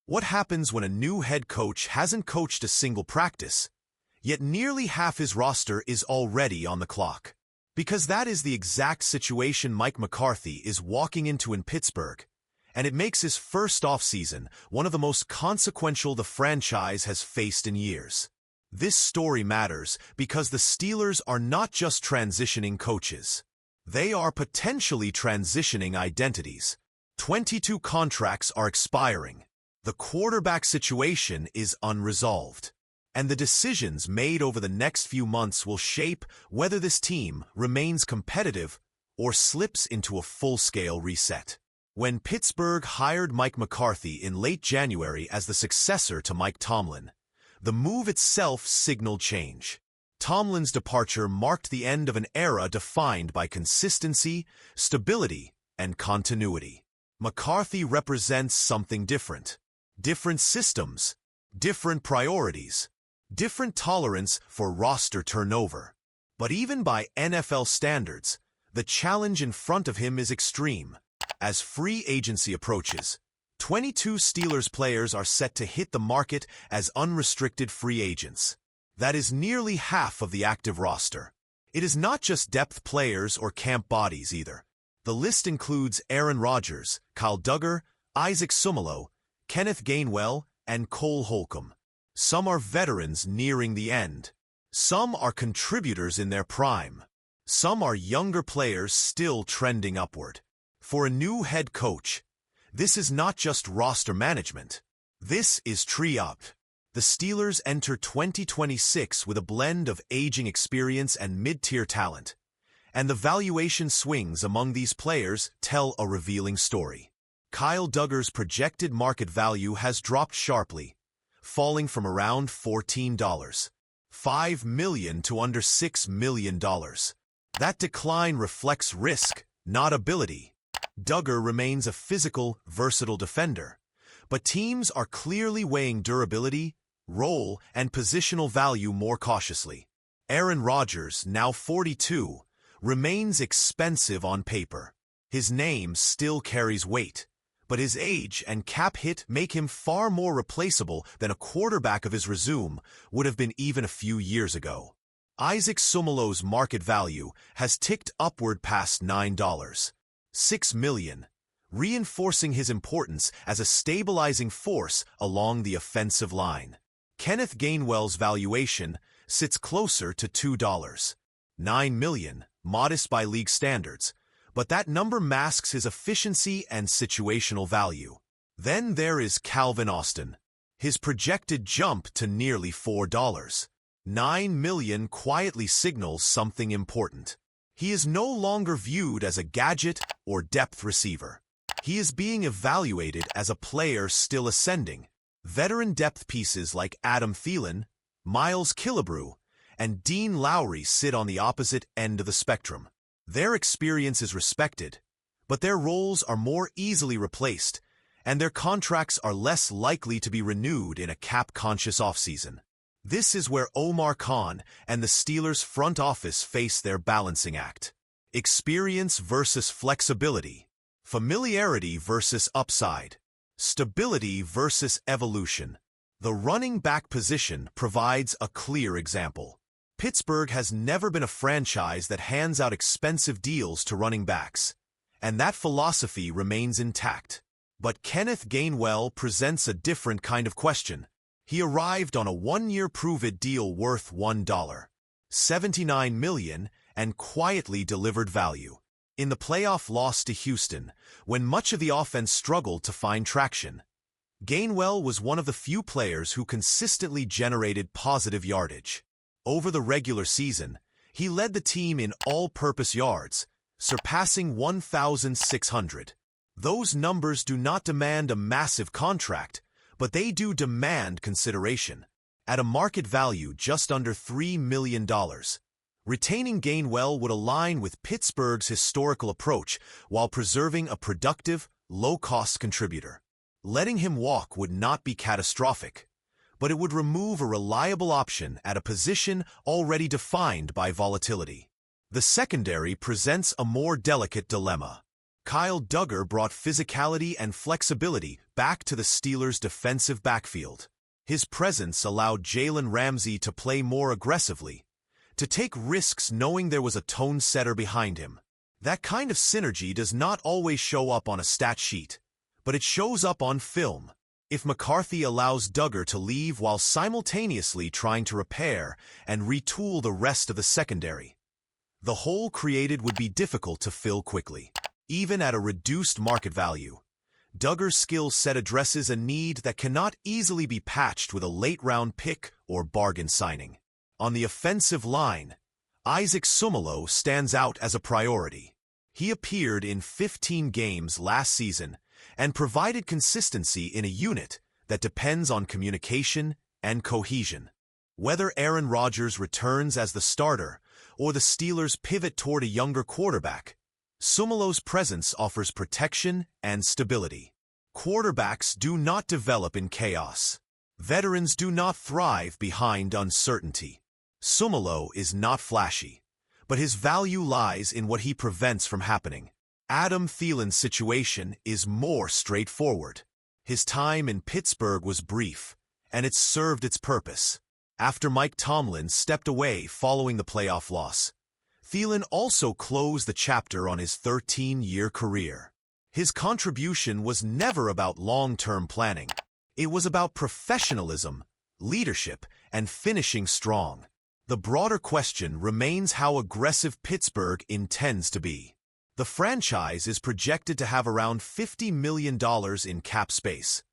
What happens when a new head coach hasn't coached a single practice, yet nearly half his roster is already on the clock? Because that is the exact situation Mike McCarthy is walking into in Pittsburgh, and it makes his first offseason one of the most consequential the franchise has faced in years. This story matters because the Steelers are not just transitioning coaches. They are potentially transitioning identities. 22 contracts are expiring. The quarterback situation is unresolved. And the decisions made over the next few months will shape whether this team remains competitive or slips into a full-scale reset. When Pittsburgh hired Mike McCarthy in late January as the successor to Mike Tomlin, the move itself signaled change. Tomlin's departure marked the end of an era defined by consistency, stability, and continuity. McCarthy represents something different. Different systems, different priorities, different tolerance for roster turnover. But even by NFL standards, the challenge in front of him is extreme. As free agency approaches, 22 Steelers players are set to hit the market as unrestricted free agents. That is nearly half of the active roster. It is not just depth players or camp bodies either. The list includes Aaron Rodgers, Kyle Duggar, Isaac Seumalo, Kenneth Gainwell, and Cole Holcomb. Some are veterans nearing the end. Some are contributors in their prime. Some are younger players still trending upward. For a new head coach, this is not just roster management. This is tree-up. The Steelers enter 2026 with a blend of aging experience and mid-tier talent, and the valuation swings among these players tell a revealing story. Kyle Duggar's projected market value has dropped sharply, falling from around $14.5 million to under $6 million. That decline reflects risk, not ability. Duggar remains a physical, versatile defender, but teams are clearly weighing durability, role, and positional value more cautiously. Aaron Rodgers, now 42, remains expensive on paper. His name still carries weight, but his age and cap hit make him far more replaceable than a quarterback of his resume would have been even a few years ago. Isaac Seumalo's market value has ticked upward past $9.6 million, reinforcing his importance as a stabilizing force along the offensive line. Kenneth Gainwell's valuation sits closer to $2.9 million, modest by league standards, but that number masks his efficiency and situational value. Then there is Calvin Austin. His projected jump to nearly $4.9 million quietly signals something important. He is no longer viewed as a gadget or depth receiver. He is being evaluated as a player still ascending. Veteran depth pieces like Adam Thielen, Miles Killebrew, and Dean Lowry sit on the opposite end of the spectrum. Their experience is respected, but their roles are more easily replaced, and their contracts are less likely to be renewed in a cap-conscious offseason. This is where Omar Khan and the Steelers front office face their balancing act. Experience versus flexibility. Familiarity versus upside. Stability versus evolution. The running back position provides a clear example. Pittsburgh has never been a franchise that hands out expensive deals to running backs, and that philosophy remains intact. But Kenneth Gainwell presents a different kind of question. He arrived on a one-year prove-it deal worth $1.79 million and quietly delivered value. In the playoff loss to Houston, when much of the offense struggled to find traction, Gainwell was one of the few players who consistently generated positive yardage. Over the regular season, he led the team in all-purpose yards, surpassing 1,600. Those numbers do not demand a massive contract, but they do demand consideration. At a market value just under $3 million, retaining Gainwell would align with Pittsburgh's historical approach while preserving a productive, low-cost contributor. Letting him walk would not be catastrophic, but it would remove a reliable option at a position already defined by volatility. The secondary presents a more delicate dilemma. Kyle Duggar brought physicality and flexibility back to the Steelers' defensive backfield. His presence allowed Jalen Ramsey to play more aggressively, to take risks knowing there was a tone setter behind him. That kind of synergy does not always show up on a stat sheet, but it shows up on film. If McCarthy allows Duggar to leave while simultaneously trying to repair and retool the rest of the secondary, the hole created would be difficult to fill quickly. Even at a reduced market value, Duggar's skill set addresses a need that cannot easily be patched with a late-round pick or bargain signing. On the offensive line, Isaac Seumalo stands out as a priority. He appeared in 15 games last season and provided consistency in a unit that depends on communication and cohesion. Whether Aaron Rodgers returns as the starter or the Steelers pivot toward a younger quarterback, Seumalo's presence offers protection and stability. Quarterbacks do not develop in chaos. Veterans do not thrive behind uncertainty. Seumalo is not flashy, but his value lies in what he prevents from happening. Adam Thielen's situation is more straightforward. His time in Pittsburgh was brief, and it served its purpose. After Mike Tomlin stepped away following the playoff loss, Thielen also closed the chapter on his 13-year career. His contribution was never about long-term planning. It was about professionalism, leadership, and finishing strong. The broader question remains how aggressive Pittsburgh intends to be. The franchise is projected to have around $50 million in cap space,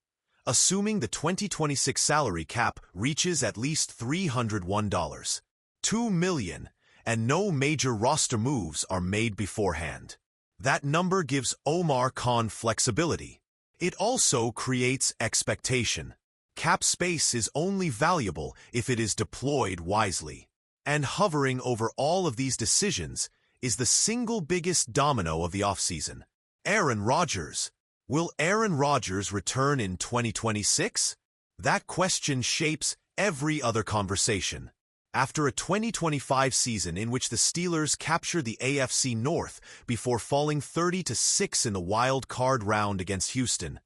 assuming the 2026 salary cap reaches at least $301.2 million, and no major roster moves are made beforehand. That number gives Omar Khan flexibility. It also creates expectation. Cap space is only valuable if it is deployed wisely. And hovering over all of these decisions is the single biggest domino of the offseason. Aaron Rodgers. Will Aaron Rodgers return in 2026? That question shapes every other conversation. After a 2025 season in which the Steelers captured the AFC North before falling 30-6 in the wild card round against Houston,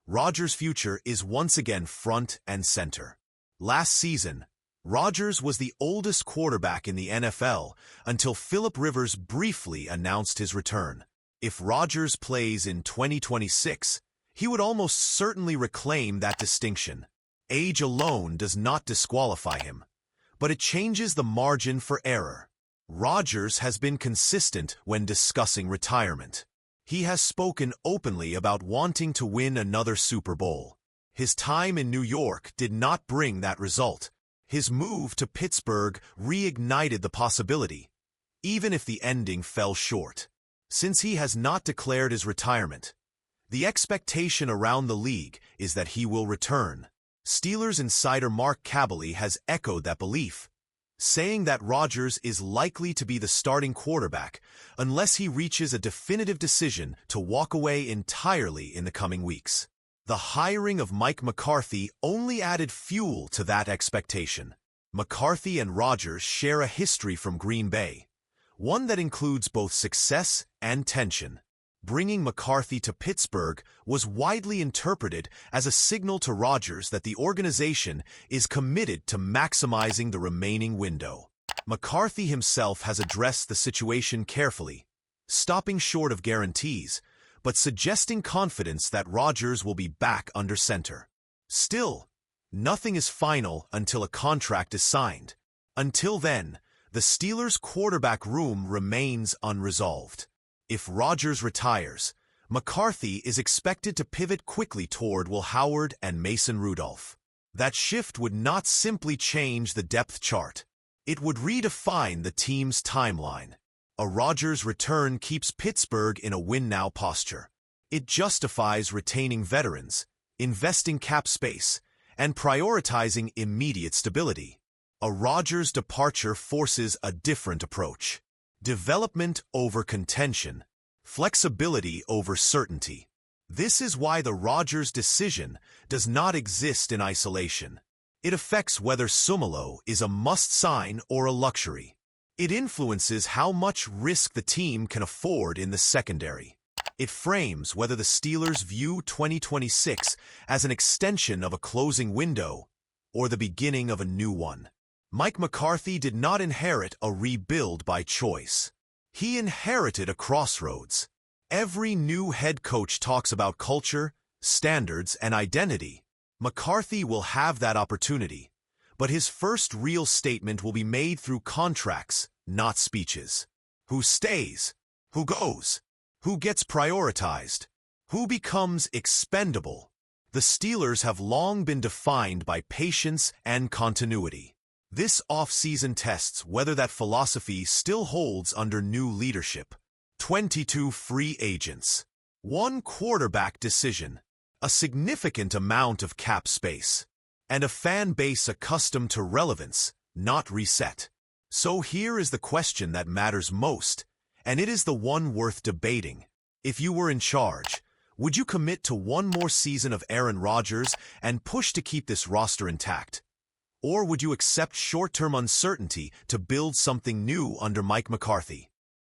Rodgers' future is once again front and center. Last season, Rodgers was the oldest quarterback in the NFL until Philip Rivers briefly announced his return. If Rodgers plays in 2026, he would almost certainly reclaim that distinction. Age alone does not disqualify him, but it changes the margin for error. Rodgers has been consistent when discussing retirement. He has spoken openly about wanting to win another Super Bowl. His time in New York did not bring that result. His move to Pittsburgh reignited the possibility, even if the ending fell short. Since he has not declared his retirement, the expectation around the league is that he will return. Steelers insider Mark Kaboly has echoed that belief, saying that Rodgers is likely to be the starting quarterback unless he reaches a definitive decision to walk away entirely in the coming weeks. The hiring of Mike McCarthy only added fuel to that expectation. McCarthy and Rodgers share a history from Green Bay, one that includes both success and tension. Bringing McCarthy to Pittsburgh was widely interpreted as a signal to Rodgers that the organization is committed to maximizing the remaining window. McCarthy himself has addressed the situation carefully, stopping short of guarantees, but suggesting confidence that Rodgers will be back under center. Still, nothing is final until a contract is signed. Until then, the Steelers' quarterback room remains unresolved. If Rodgers retires, McCarthy is expected to pivot quickly toward Will Howard and Mason Rudolph. That shift would not simply change the depth chart. It would redefine the team's timeline. A Rodgers return keeps Pittsburgh in a win-now posture. It justifies retaining veterans, investing cap space, and prioritizing immediate stability. A Rodgers departure forces a different approach. Development over contention. Flexibility over certainty. This is why the Rodgers decision does not exist in isolation. It affects whether Seumalo is a must-sign or a luxury. It influences how much risk the team can afford in the secondary. It frames whether the Steelers view 2026 as an extension of a closing window or the beginning of a new one. Mike McCarthy did not inherit a rebuild by choice. He inherited a crossroads. Every new head coach talks about culture, standards, and identity. McCarthy will have that opportunity, but his first real statement will be made through contracts, not speeches. Who stays? Who goes? Who gets prioritized? Who becomes expendable? The Steelers have long been defined by patience and continuity. This offseason tests whether that philosophy still holds under new leadership. 22 free agents. 1 quarterback decision. A significant amount of cap space. And a fan base accustomed to relevance, not reset. So here is the question that matters most, and it is the one worth debating. If you were in charge, would you commit to one more season of Aaron Rodgers and push to keep this roster intact? Or would you accept short-term uncertainty to build something new under Mike McCarthy?